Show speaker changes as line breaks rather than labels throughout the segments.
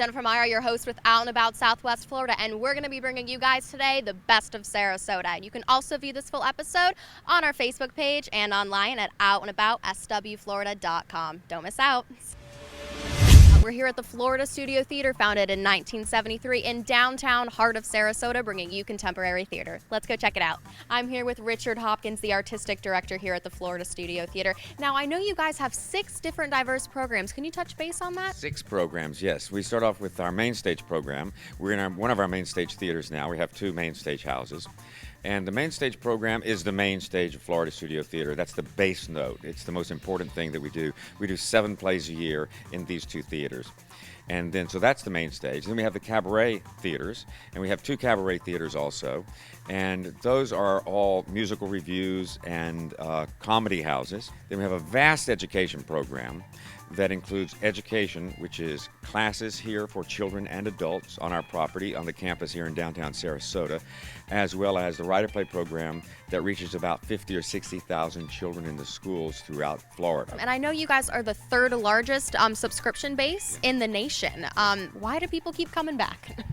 Jennifer Meyer, your host with Out and About Southwest Florida, and we're going to be bringing you guys today the best of Sarasota. You can also view this full episode on our Facebook page and online at outandaboutswflorida.com. Don't miss out. We're here at the Florida Studio Theater, founded in 1973 in downtown heart of Sarasota, bringing you contemporary theater. Let's go check it out. I'm here with Richard Hopkins, the artistic director here at the Florida Studio Theater. Now, I know you guys have 6 different diverse programs. Can you touch base on that?
6 programs, yes. We start off with our main stage program. We're in one of our main stage theaters now. We have 2 main stage houses. And the main stage program is the main stage of Florida Studio Theater. That's the base note. It's the most important thing that we do. We do 7 plays a year in these 2 theaters. And then, so that's the main stage. Then we have the cabaret theaters, and we have 2 cabaret theaters also. And those are all musical reviews and comedy houses. Then we have a vast education program that includes education, which is classes here for children and adults on our property on the campus here in downtown Sarasota, as well as the Writer Play program that reaches about 50 or 60,000 children in the schools throughout Florida.
And I know you guys are the 3rd largest subscription base in the nation. Why do people keep coming back?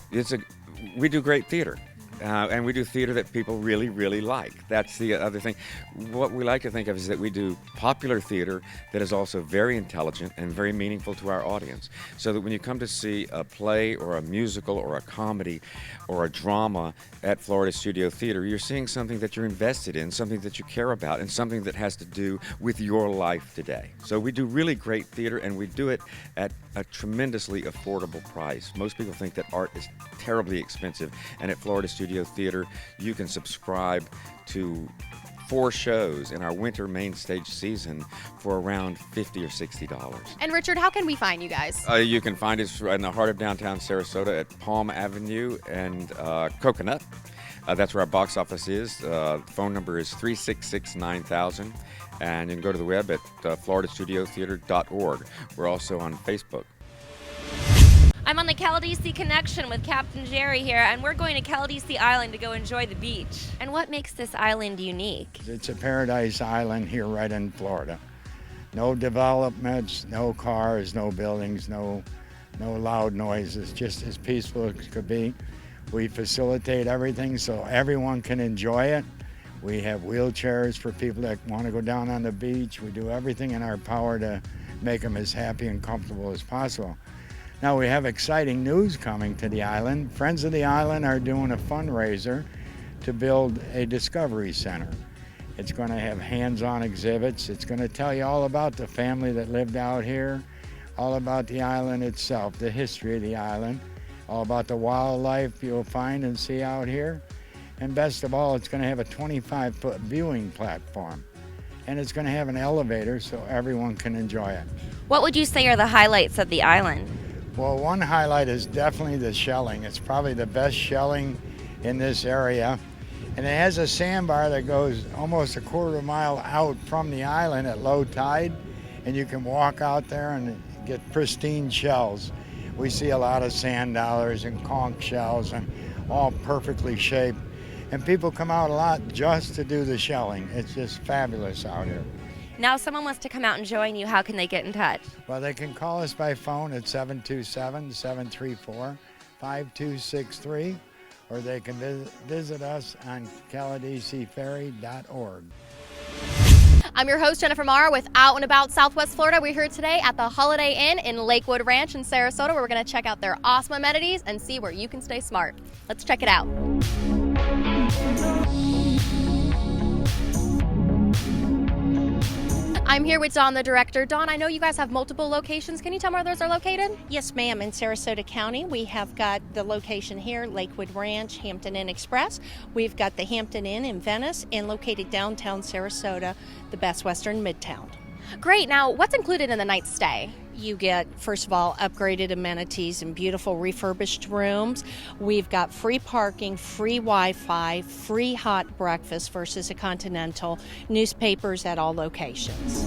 We do great theater. And we do theater that people really, really like. That's the other thing. What we like to think of is that we do popular theater that is also very intelligent and very meaningful to our audience. So that when you come to see a play or a musical or a comedy or a drama at Florida Studio Theater, you're seeing something that you're invested in, something that you care about, and something that has to do with your life today. So we do really great theater, and we do it at a tremendously affordable price. Most people think that art is terribly expensive, and at Florida Studio Theater, you can subscribe to 4 shows in our winter main stage season for around $50 or $60.
And Richard, how can we find you guys?
You can find us in the heart of downtown Sarasota at Palm Avenue and Coconut. That's where our box office is. The phone number is 366-9000, and you can go to the web at floridastudiotheater.org. We're also on Facebook.
I'm on the Caladesi Connection with Captain Jerry here, and we're going to Caladesi Island to go enjoy the beach. And what makes this island unique?
It's a paradise island here right in Florida. No developments, no cars, no buildings, no loud noises, just as peaceful as could be. We facilitate everything so everyone can enjoy it. We have wheelchairs for people that want to go down on the beach. We do everything in our power to make them as happy and comfortable as possible. Now we have exciting news coming to the island. Friends of the Island are doing a fundraiser to build a discovery center. It's going to have hands-on exhibits. It's going to tell you all about the family that lived out here, all about the island itself, the history of the island, all about the wildlife you'll find and see out here. And best of all, it's going to have a 25-foot viewing platform. And it's going to have an elevator so everyone can enjoy it.
What would you say are the highlights of the island?
Well, one highlight is definitely the shelling. It's probably the best shelling in this area. And it has a sandbar that goes almost a quarter mile out from the island at low tide. And you can walk out there and get pristine shells. We see a lot of sand dollars and conch shells and all perfectly shaped. And people come out a lot just to do the shelling. It's just fabulous out here.
Now, if someone wants to come out and join you, how can they get in touch?
Well, they can call us by phone at 727-734-5263, or they can visit us on caladesiferry.org.
I'm your host, Jennifer Meyer, with Out and About Southwest Florida. We're here today at the Holiday Inn in Lakewood Ranch in Sarasota, where we're going to check out their awesome amenities and see where you can stay smart. Let's check it out. I'm here with Dawn, the director. Dawn, I know you guys have multiple locations. Can you tell me where those are located?
Yes, ma'am. In Sarasota County, we have got the location here, Lakewood Ranch, Hampton Inn Express. We've got the Hampton Inn in Venice, and located downtown Sarasota, the Best Western Midtown.
Great. Now, what's included in the night's stay?
You get, first of all, upgraded amenities and beautiful refurbished rooms. We've got free parking, free Wi-Fi, free hot breakfast versus a continental, newspapers at all locations.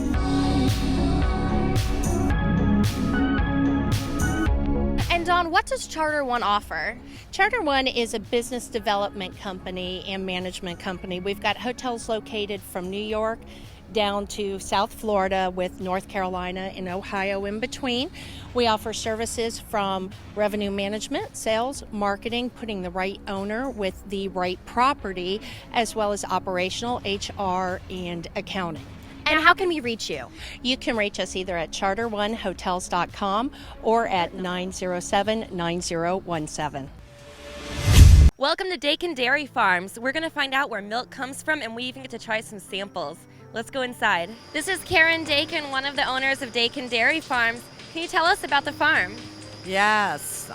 And Dawn, what does Charter One offer?
Charter One is a business development company and management company. We've got hotels located from New York, down to South Florida with North Carolina and Ohio in between. We offer services from revenue management, sales, marketing, putting the right owner with the right property, as well as operational, HR, and accounting.
And how can we reach you?
You can reach us either at charter1hotels.com or at 907-9017.
Welcome to Dakin Dairy Farms. We're going to find out where milk comes from, and we even get to try some samples. Let's go inside. This is Karen Dakin, one of the owners of Dakin Dairy Farms. Can you tell us about the farm?
Yes,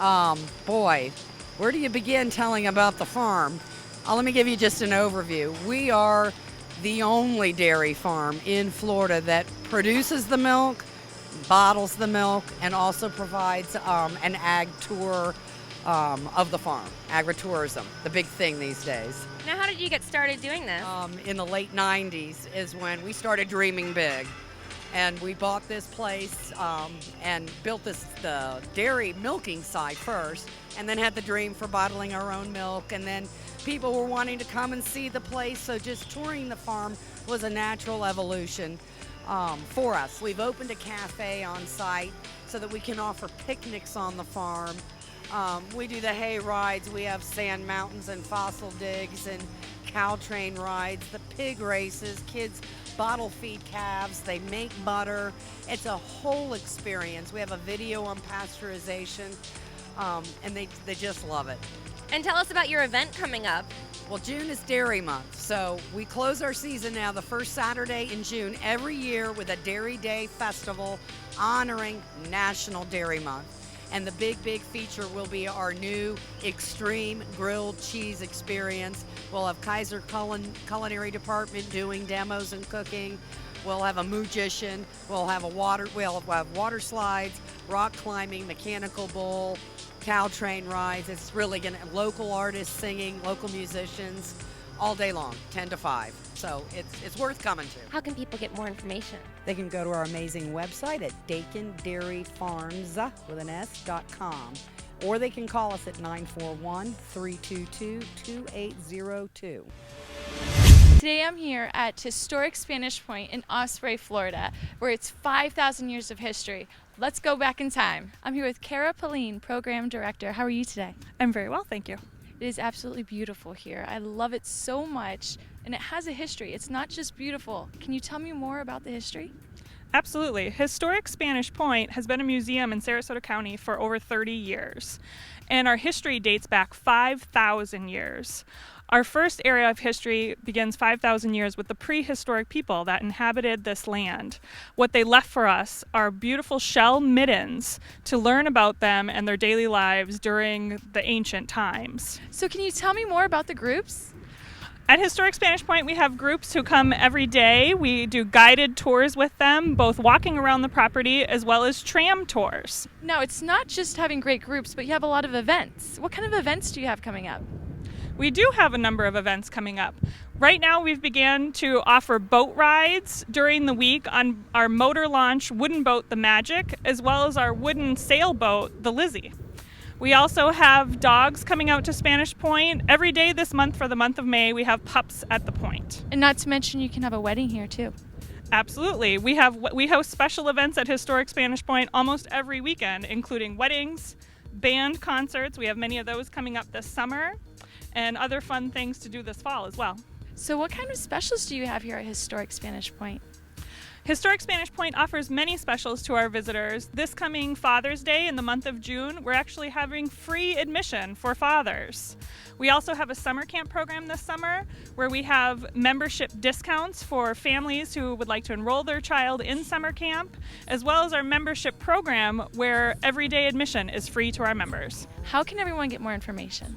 boy, where do you begin telling about the farm? Let me give you just an overview. We are the only dairy farm in Florida that produces the milk, bottles the milk, and also provides an ag tour of the farm, agritourism, the big thing these days.
Now, how did you get started doing this?
In the late 90s is when we started dreaming big. And we bought this place and built the dairy milking side first, and then had the dream for bottling our own milk. And then people were wanting to come and see the place, so just touring the farm was a natural evolution for us. We've opened a cafe on site so that we can offer picnics on the farm. We do the hay rides. We have sand mountains and fossil digs and cow train rides, the pig races, kids bottle feed calves, they make butter. It's a whole experience. We have a video on pasteurization, and they just love it.
And tell us about your event coming up.
Well, June is Dairy Month, so we close our season now the first Saturday in June every year with a Dairy Day Festival honoring National Dairy Month. And the big feature will be our new extreme grilled cheese experience. We'll have Kaiser Culinary Department doing demos and cooking. We'll have a magician. We'll have water slides, rock climbing, mechanical bull, cow train rides. It's really local artists singing, local musicians, all day long, 10 to 5. So it's worth coming to.
How can people get more information?
They can go to our amazing website at dakindairyfarms.com, or they can call us at 941-322-2802.
Today I'm here at historic Spanish Point in Osprey, Florida, where it's 5,000 years of history. Let's go back in time. I'm here with Kara Pauline, Program Director. How are you today?
I'm very well, thank you.
It is absolutely beautiful here. I love it so much, and it has a history. It's not just beautiful. Can you tell me more about the history?
Absolutely. Historic Spanish Point has been a museum in Sarasota County for over 30 years, and our history dates back 5,000 years. Our first area of history begins 5,000 years with the prehistoric people that inhabited this land. What they left for us are beautiful shell middens to learn about them and their daily lives during the ancient times.
So can you tell me more about the groups?
At Historic Spanish Point, we have groups who come every day. We do guided tours with them, both walking around the property as well as tram tours.
Now, it's not just having great groups, but you have a lot of events. What kind of events do you have coming up?
We do have a number of events coming up. Right now we've began to offer boat rides during the week on our motor launch wooden boat, the Magic, as well as our wooden sailboat, the Lizzie. We also have dogs coming out to Spanish Point. Every day this month for the month of May, we have pups at the point.
And not to mention you can have a wedding here too.
Absolutely. We host special events at Historic Spanish Point almost every weekend, including weddings, band concerts. We have many of those coming up this summer, and other fun things to do this fall as well.
So what kind of specials do you have here at Historic Spanish Point?
Historic Spanish Point offers many specials to our visitors. This coming Father's Day in the month of June, we're actually having free admission for fathers. We also have a summer camp program this summer where we have membership discounts for families who would like to enroll their child in summer camp, as well as our membership program where everyday admission is free to our members.
How can everyone get more information?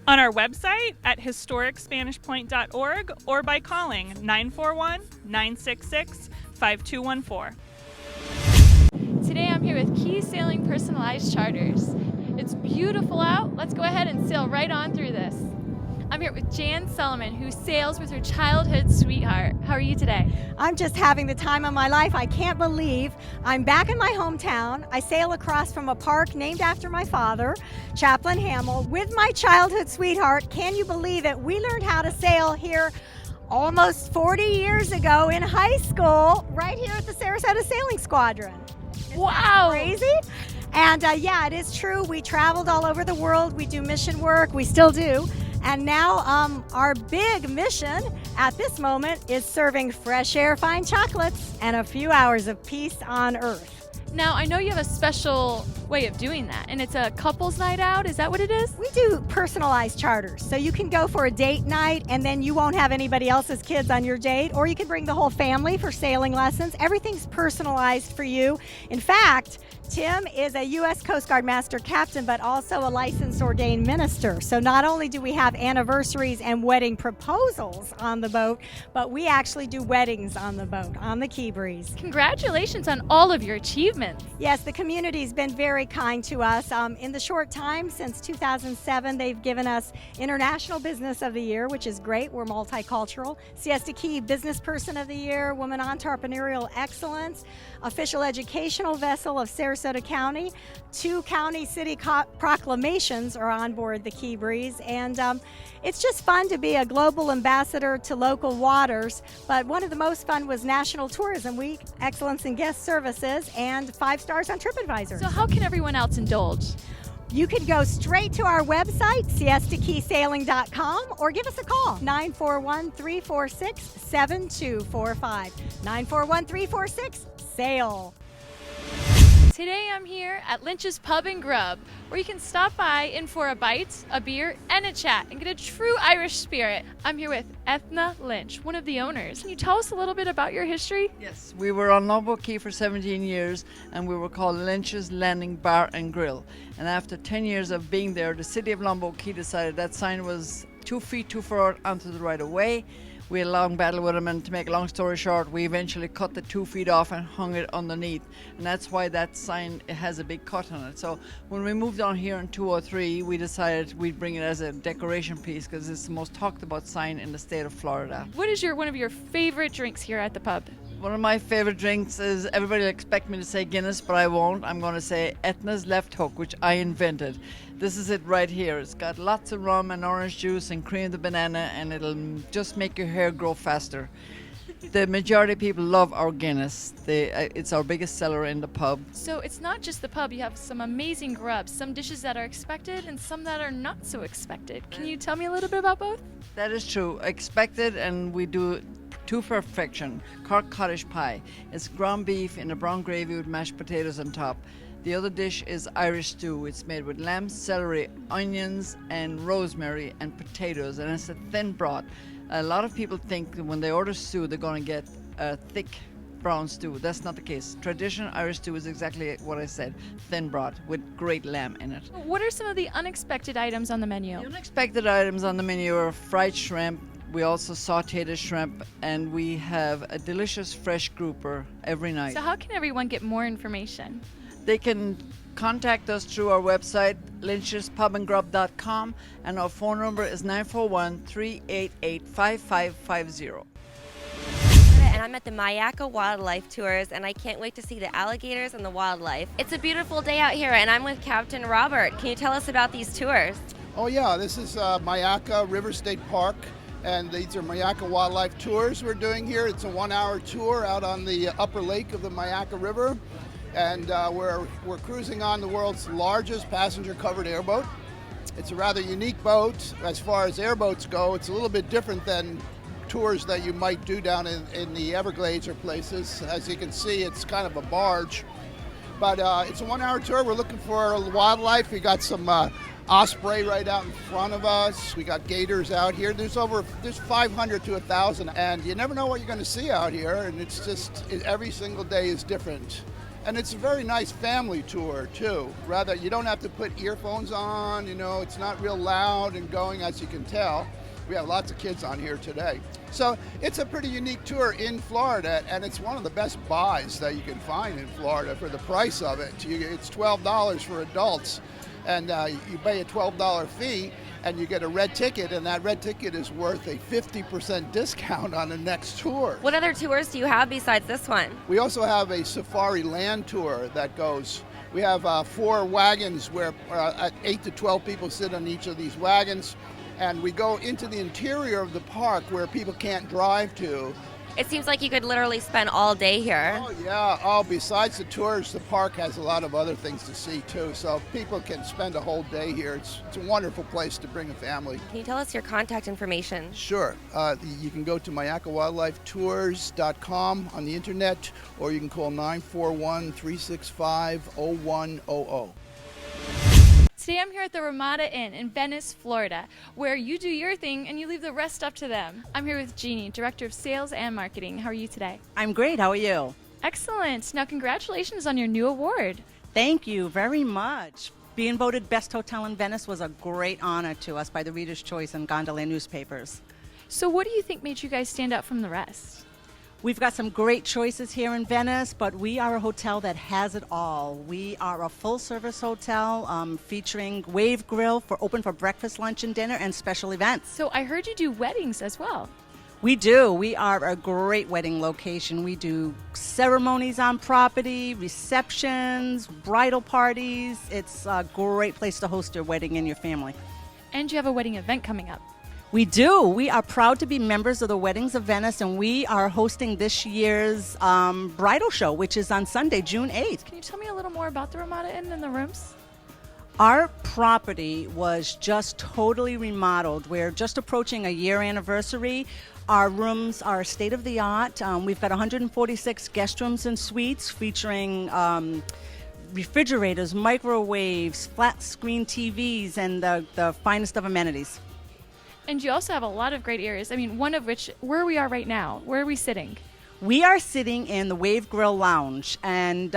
On our website at historicspanishpoint.org or by calling 941-966-5214.
Today I'm here with Key Sailing Personalized Charters. It's beautiful out. Let's go ahead and sail right on through this. I'm here with Jan Solomon, who sails with her childhood sweetheart. How are you today?
I'm just having the time of my life. I can't believe I'm back in my hometown. I sail across from a park named after my father, Chaplain Hamill, with my childhood sweetheart. Can you believe it? We learned how to sail here almost 40 years ago in high school, right here at the Sarasota Sailing Squadron.
Wow.
Crazy? And yeah, it is true. We traveled all over the world. We do mission work. We still do. And now our big mission at this moment is serving fresh air fine chocolates and a few hours of peace on Earth.
Now, I know you have a special way of doing that, and it's a couples night out. Is that what it is?
We do personalized charters. So you can go for a date night and then you won't have anybody else's kids on your date, or you can bring the whole family for sailing lessons. Everything's personalized for you. In fact, Tim is a U.S. Coast Guard Master Captain, but also a licensed ordained minister. So not only do we have anniversaries and wedding proposals on the boat, but we actually do weddings on the boat, on the Key Breeze.
Congratulations on all of your achievements.
Yes, the community's been very kind to us. In the short time since 2007, they've given us International Business of the Year, which is great. We're multicultural. Siesta Key Business Person of the Year, Woman Entrepreneurial Excellence, Official Educational Vessel of Sarasota County. 2 county city proclamations are on board the Key Breeze, and it's just fun to be a global ambassador to local waters. But one of the most fun was National Tourism Week, Excellence in Guest Services, and 5 stars on TripAdvisor.
So how can everyone else indulge?
You can go straight to our website, siestakeysailing.com, or give us a call, 941-346-7245. 941-346-SAIL.
Today I'm here at Lynch's Pub and Grub, where you can stop by in for a bite, a beer, and a chat, and get a true Irish spirit. I'm here with Ethna Lynch, one of the owners. Can you tell us a little bit about your history?
Yes, we were on Lombok Key for 17 years, and we were called Lynch's Landing Bar and Grill. And after 10 years of being there, the city of Lombok Key decided that sign was 2 feet too far onto the right of way. We had a long battle with them, and to make a long story short, we eventually cut the 2 feet off and hung it underneath. And that's why that sign, it has a big cut on it. So when we moved on here in 2003, we decided we'd bring it as a decoration piece because it's the most talked about sign in the state of Florida.
What is one of your favorite drinks here at the pub?
One of my favorite drinks is, everybody will expect me to say Guinness, but I won't. I'm going to say Etna's Left Hook, which I invented. This is it right here. It's got lots of rum and orange juice and cream of the banana, and it'll just make your hair grow faster. The majority of people love our Guinness. It's our biggest seller in the pub.
So it's not just the pub. You have some amazing grubs, some dishes that are expected and some that are not so expected. Can you tell me a little bit about both?
That is true. Expected, and we do to perfection. Cork cottage pie. It's ground beef in a brown gravy with mashed potatoes on top. The other dish is Irish stew. It's made with lamb, celery, onions, and rosemary and potatoes, and it's a thin broth. A lot of people think that when they order stew, they're going to get a thick brown stew. That's not the case. Traditional Irish stew is exactly what I said, thin broth with great lamb in it.
What are some of the unexpected items on the menu?
The unexpected items on the menu are fried shrimp. We also sauteed the shrimp, and we have a delicious fresh grouper every night.
So how can everyone get more information?
They can contact us through our website, lynchespubandgrub.com, and our phone number is 941-388-5550.
And I'm at the Mayaka Wildlife Tours, and I can't wait to see the alligators and the wildlife. It's a beautiful day out here, and I'm with Captain Robert. Can you tell us about these tours?
Oh yeah, this is Mayaka River State Park, and these are Mayaka Wildlife Tours we're doing here. It's a 1-hour tour out on the upper lake of the Mayaka River, and we're cruising on the world's largest passenger covered airboat. It's a rather unique boat as far as airboats go. It's a little bit different than tours that you might do down in the Everglades or places. As you can see, it's kind of a barge, but it's a 1-hour tour. We're looking for wildlife. We got some osprey right out in front of us. We got gators out here. There's 500 to 1,000, and you never know what you're going to see out here, and it's just every single day is different. And it's a very nice family tour too. Rather, you don't have to put earphones on, it's not real loud and going, as you can tell. We have lots of kids on here today. So it's a pretty unique tour in Florida, and it's one of the best buys that you can find in Florida for the price of it. It's $12 for adults, and you pay a $12 fee, and you get a red ticket, and that red ticket is worth a 50% discount on the next tour.
What other tours do you have besides this one?
We also have a safari land tour that goes. We have 4 wagons where 8 to 12 people sit on each of these wagons, and we go into the interior of the park where people can't drive to.
It seems like you could literally spend all day here.
Oh yeah, oh, besides the tours, the park has a lot of other things to see too, so people can spend a whole day here. It's a wonderful place to bring a family.
Can you tell us your contact information?
Sure, you can go to myakawildlifetours.com on the internet, or you can call 941-365-0100.
Today I'm here at the Ramada Inn in Venice, Florida, where you do your thing and you leave the rest up to them. I'm here with Jeannie, Director of Sales and Marketing. How are you today?
I'm great. How are you?
Excellent. Now congratulations on your new award.
Thank you very much. Being voted Best Hotel in Venice was a great honor to us by the Reader's Choice and Gondola newspapers.
So what do you think made you guys stand out from the rest?
We've got some great choices here in Venice, but we are a hotel that has it all. We are a full-service hotel featuring Wave Grill open for breakfast, lunch, and dinner, and special events.
So I heard you do weddings as well.
We do. We are a great wedding location. We do ceremonies on property, receptions, bridal parties. It's a great place to host your wedding and your family.
And you have a wedding event coming up.
We do. We are proud to be members of the Weddings of Venice, and we are hosting this year's bridal show, which is on Sunday, June 8th.
Can you tell me a little more about the Ramada Inn and the rooms?
Our property was just totally remodeled. We're just approaching a year anniversary. Our rooms are state of the art. We've got 146 guest rooms and suites featuring refrigerators, microwaves, flat screen TVs, and the finest of amenities.
And you also have a lot of great areas. I mean, one of which, where we are right now, where are we sitting?
We are sitting in the Wave Grill Lounge and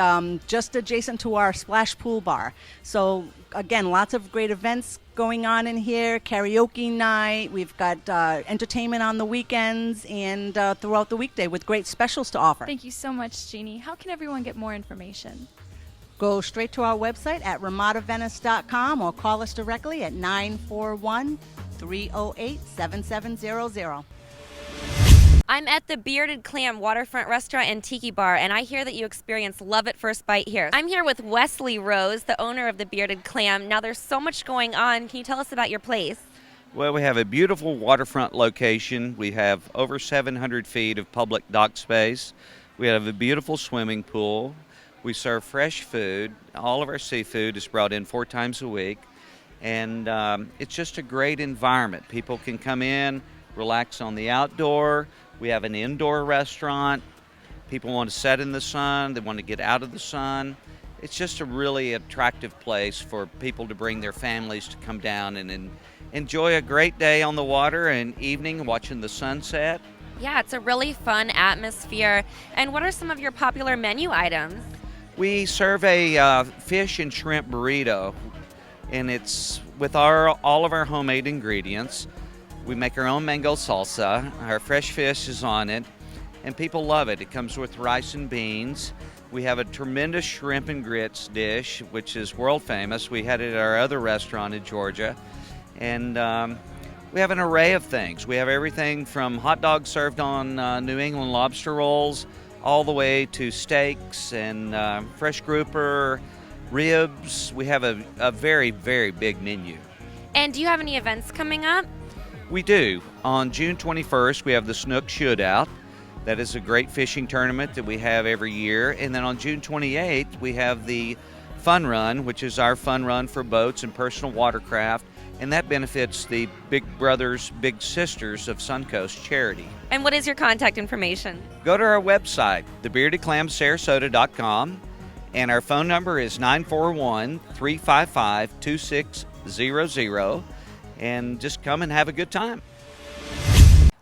just adjacent to our splash pool bar. So again, lots of great events going on in here, karaoke night. We've got entertainment on the weekends and throughout the weekday with great specials to offer.
Thank you so much, Jeannie. How can everyone get more information?
Go straight to our website at ramadavenice.com or call us directly at 941-308-7700.
I'm at the Bearded Clam Waterfront Restaurant and Tiki Bar, and I hear that you experience love at first bite here. I'm here with Wesley Rose, the owner of the Bearded Clam. Now, there's so much going on. Can you tell us about your place?
Well, we have a beautiful waterfront location. We have over 700 feet of public dock space. We have a beautiful swimming pool. We serve fresh food. All of our seafood is brought in 4 times a week. And it's just a great environment. People can come in, relax on the outdoor. We have an indoor restaurant. People want to sit in the sun. They want to get out of the sun. It's just a really attractive place for people to bring their families to come down and enjoy a great day on the water and evening watching the sunset.
Yeah, it's a really fun atmosphere. And what are some of your popular menu items?
We serve a fish and shrimp burrito, and it's with all of our homemade ingredients. We make our own mango salsa. Our fresh fish is on it, and people love it. It comes with rice and beans. We have a tremendous shrimp and grits dish, which is world famous. We had it at our other restaurant in Georgia. And we have an array of things. We have everything from hot dogs served on New England lobster rolls, all the way to steaks and fresh grouper, ribs. We have a very, very big menu.
And do you have any events coming up?
We do. On June 21st, we have the Snook Shootout. That is a great fishing tournament that we have every year. And then on June 28th, we have the Fun Run, which is our fun run for boats and personal watercraft. And that benefits the Big Brothers, Big Sisters of Suncoast charity.
And what is your contact information?
Go to our website, thebeardedclamsarasota.com, and our phone number is 941-355-2600, and just come and have a good time.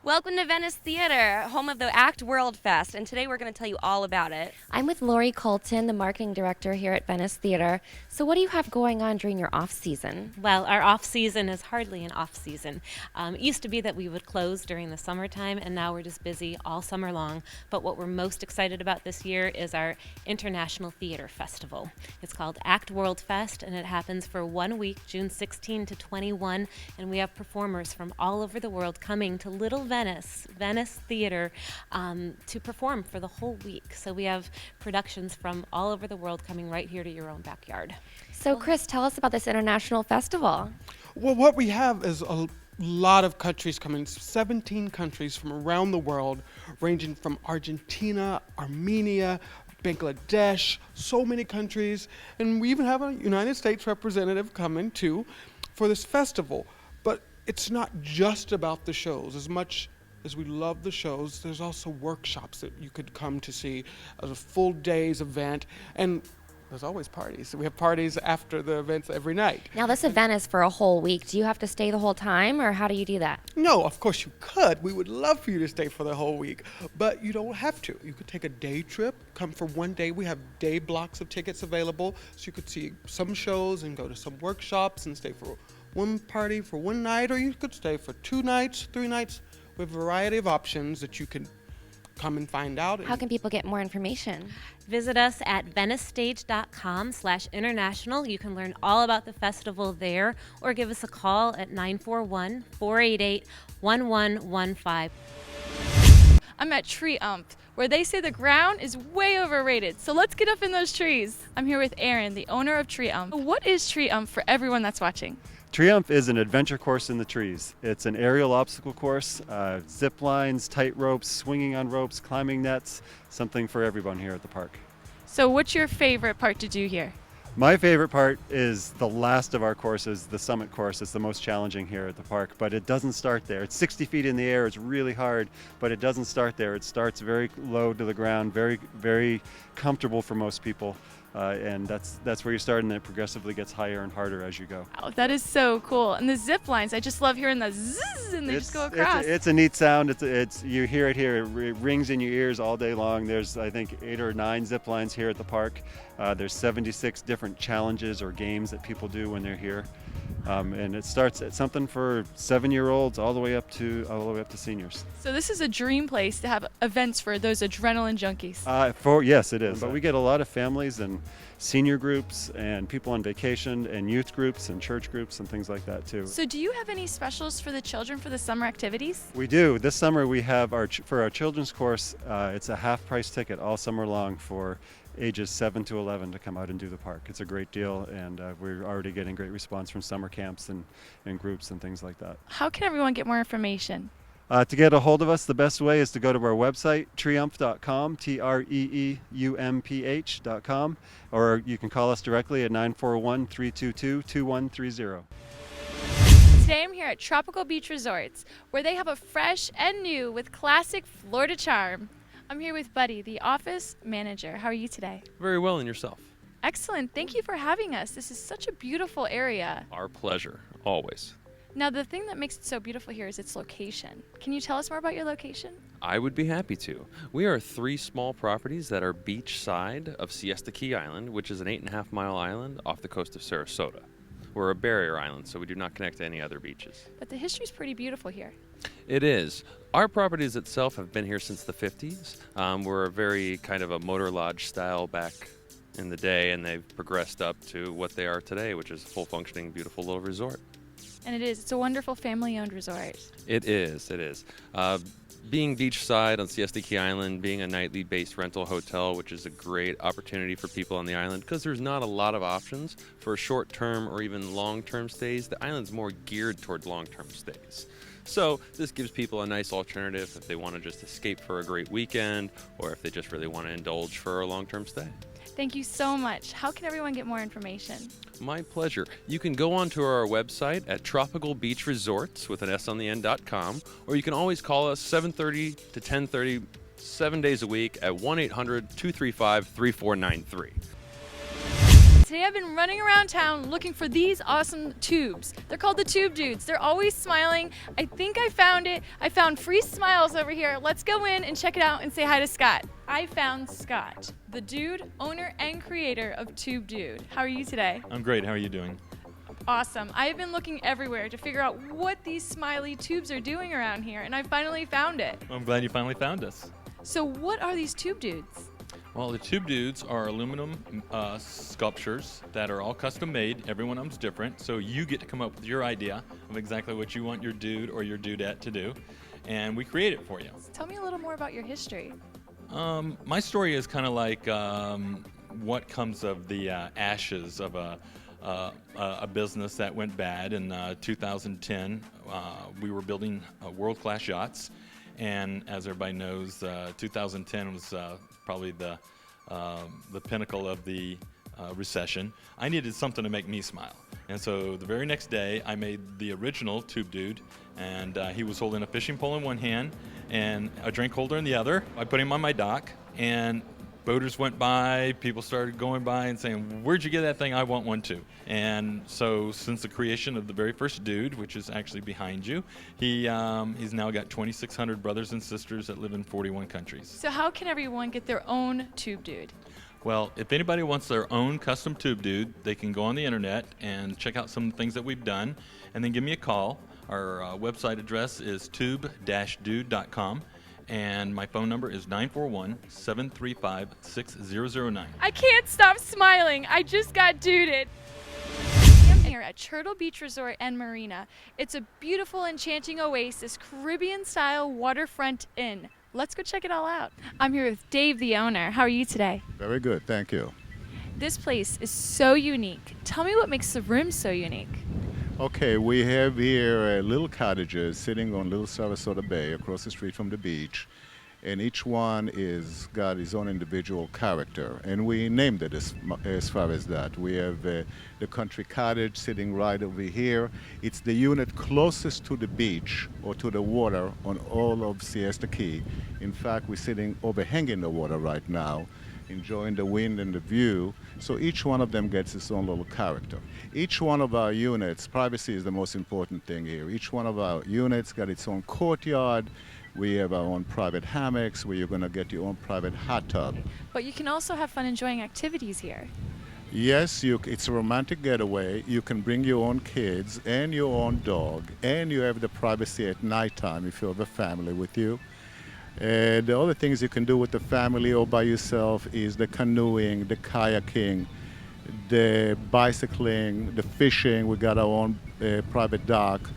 Welcome to Venice Theater, home of the Act World Fest, and today we're going to tell you all about it. I'm with Lori Colton, the marketing director here at Venice Theater. So what do you have going on during your off-season?
Well, our off-season is hardly an off-season. It used to be that we would close during the summertime, and now we're just busy all summer long. But what we're most excited about this year is our International Theater Festival. It's called Act World Fest, and it happens for 1 week, June 16 to 21, and we have performers from all over the world coming to Little Venice Theater to perform for the whole week. So we have productions from all over the world coming right here to your own backyard.
So Chris, tell us about this international festival.
Well, what we have is lot of countries coming, 17 countries from around the world, ranging from Argentina, Armenia, Bangladesh, so many countries. And we even have a United States representative coming too for this festival. But it's not just about the shows. As much as we love the shows, there's also workshops that you could come to see as a full day's event. And there's always parties. We have parties after the events every night.
Now, this event is for a whole week. Do you have to stay the whole time, or how do you do that?
No, of course you could. We would love for you to stay for the whole week, but you don't have to. You could take a day trip, come for one day. We have day blocks of tickets available, so you could see some shows and go to some workshops and stay for one party for one night, or you could stay for 2 nights, 3 nights. We have a variety of options that you can come and find out.
How can people get more information?
Visit us at veniceStage.com/international. You can learn all about the festival there, or give us a call at 941-488-1115.
I'm at Triumph, where they say the ground is way overrated. So let's get up in those trees. I'm here with Aaron, the owner of Triumph. What is Triumph for everyone that's watching?
Triumph is an adventure course in the trees. It's an aerial obstacle course, zip lines, tight ropes, swinging on ropes, climbing nets, something for everyone here at the park.
So what's your favorite part to do here?
My favorite part is the last of our courses, the summit course. It's the most challenging here at the park, but it doesn't start there. It's 60 feet in the air, it's really hard, but it doesn't start there. It starts very low to the ground, very, very comfortable for most people. And that's where you start, and it progressively gets higher and harder as you go.
Oh, that is so cool. And the zip lines, I just love hearing the zzz and they just go across.
It's a neat sound. It's you hear it here. It rings in your ears all day long. There's, I think, 8 or 9 zip lines here at the park. There's 76 different challenges or games that people do when they're here. And it starts at something for 7-year-olds all the way up to seniors.
So this is a dream place to have events for those adrenaline junkies.
Yes, it is. But we get a lot of families and senior groups and people on vacation and youth groups and church groups and things like that too.
So do you have any specials for the children for the summer activities?
We do. This summer we have for our children's course, it's a half-price ticket all summer long for ages 7 to 11 to come out and do the park. It's a great deal, and we're already getting great response from summer camps and groups and things like that.
How can everyone get more information?
To get a hold of us, the best way is to go to our website, triumph.com, TREEUMPH.com, or you can call us directly at 941-322-2130.
Today I'm here at Tropical Beach Resorts, where they have a fresh and new with classic Florida charm. I'm here with Buddy, the office manager. How are you today?
Very well, and yourself?
Excellent. Thank you for having us. This is such a beautiful area.
Our pleasure, always.
Now, the thing that makes it so beautiful here is its location. Can you tell us more about your location?
I would be happy to. We are 3 small properties that are beach side of Siesta Key Island, which is an 8.5-mile island off the coast of Sarasota. We're a barrier island, so we do not connect to any other beaches.
But the history is pretty beautiful here.
It is. Our properties itself have been here since the 50s. We're a very kind of a motor lodge style back in the day, and they've progressed up to what they are today, which is a full functioning, beautiful little resort.
And it is. It's a wonderful family-owned resort.
It is. It is. Being beachside on Siesta Key Island, being a nightly based rental hotel, which is a great opportunity for people on the island because there's not a lot of options for short-term or even long-term stays. The island's more geared toward long-term stays. So this gives people a nice alternative if they want to just escape for a great weekend or if they just really want to indulge for a long-term stay.
Thank you so much. How can everyone get more information?
My pleasure. You can go onto our website at tropicalbeachresorts with an S on the end.com, or you can always call us 7:30 to 10:30, 7 days a week at 1-800-235-3493.
Today I've been running around town looking for these awesome tubes. They're called the Tube Dudes. They're always smiling. I think I found it. I found free smiles over here. Let's go in and check it out and say hi to Scott. I found Scott, the dude, owner, and creator of Tube Dude. How are you today?
I'm great. How are you doing?
Awesome. I have been looking everywhere to figure out what these smiley tubes are doing around here, and I finally found it.
Well, I'm glad you finally found us.
So what are these Tube Dudes?
Well, the Tube Dudes are aluminum sculptures that are all custom made. Every one of them's different, so you get to come up with your idea of exactly what you want your dude or your dudette to do, and we create it for you.
Tell me a little more about your history.
My story is kind of like what comes of the ashes of a a business that went bad in 2010. We were building world-class yachts, and as everybody knows, 2010 was probably the pinnacle of the recession. I needed something to make me smile. And so the very next day, I made the original Tube Dude, and he was holding a fishing pole in one hand and a drink holder in the other. I put him on my dock, and boaters went by, people started going by and saying, "Where'd you get that thing? I want one too." And so since the creation of the very first Dude, which is actually behind you, he's now got 2,600 brothers and sisters that live in 41 countries.
So how can everyone get their own Tube Dude?
Well, if anybody wants their own custom Tube Dude, they can go on the internet and check out some of the things that we've done, and then give me a call. Our website address is tube-dude.com, and my phone number is 941-735-6009.
I can't stop smiling. I just got duded. I'm here at Turtle Beach Resort and Marina. It's a beautiful, enchanting oasis, Caribbean-style waterfront inn. Let's go check it all out. I'm here with Dave, the owner. How are you today?
Very good, thank you.
This place is so unique. Tell me what makes the room so unique.
Okay, we have here little cottages sitting on Little Sarasota Bay across the street from the beach, and each one is got its own individual character, and we named it as far as that. We have the country cottage sitting right over here. It's the unit closest to the beach or to the water on all of Siesta Key. In fact, we're sitting overhanging the water right now, enjoying the wind and the view. So each one of them gets its own little character. Each one of our units, privacy is the most important thing here. Each one of our units got its own courtyard. We have our own private hammocks where you're going to get your own private hot tub.
But you can also have fun enjoying activities here.
Yes, it's a romantic getaway. You can bring your own kids and your own dog, and you have the privacy at nighttime if you have a family with you. The other things you can do with the family or by yourself is the canoeing, the kayaking, the bicycling, the fishing. We got our own private dock.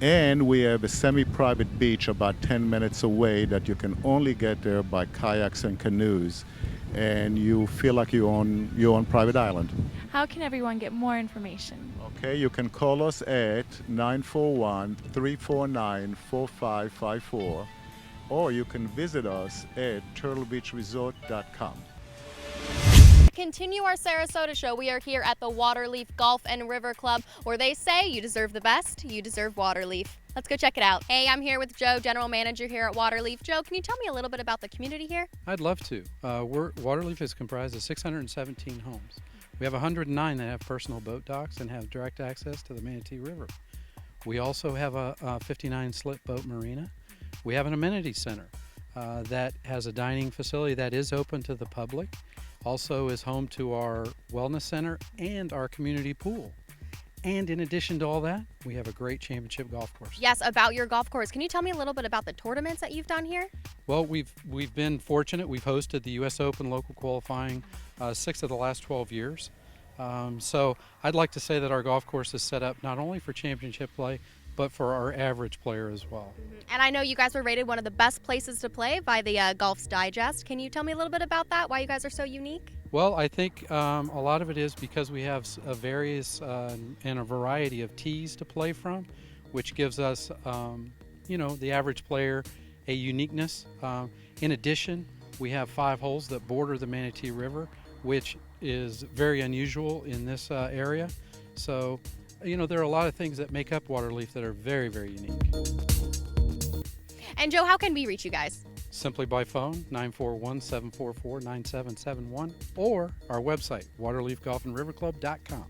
And we have a semi-private beach about 10 minutes away that you can only get there by kayaks and canoes. And you feel like you're on your own private island.
How can everyone get more information?
Okay, you can call us at 941-349-4554, or you can visit us at turtlebeachresort.com.
Continue our Sarasota show. We are here at the Waterleaf Golf and River Club, where they say you deserve the best, you deserve Waterleaf. Let's go check it out. Hey, I'm here with Joe, general manager here at Waterleaf. Joe, can you tell me a little bit about the community here?
I'd love to. Waterleaf is comprised of 617 homes. We have 109 that have personal boat docks and have direct access to the Manatee River. We also have a 59 slip boat marina. We have an amenity center that has a dining facility that is open to the public. Also is home to our wellness center and our community pool. And in addition to all that, we have a great championship golf course.
Yes, about your golf course. Can you tell me a little bit about the tournaments that you've done here?
Well, we've been fortunate. We've hosted the U.S. Open local qualifying 6 of the last 12 years. So I'd like to say that our golf course is set up not only for championship play, but for our average player as well.
And I know you guys were rated one of the best places to play by the Golf's Digest. Can you tell me a little bit about that, why you guys are so unique?
Well, I think a lot of it is because we have a various and a variety of tees to play from, which gives us, the average player a uniqueness. In addition, we have 5 holes that border the Manatee River, which is very unusual in this area. So, there are a lot of things that make up Waterleaf that are very, very unique.
And Joe, how can we reach you guys?
Simply by phone, 941-744-9771, or our website, waterleafgolfandriverclub.com.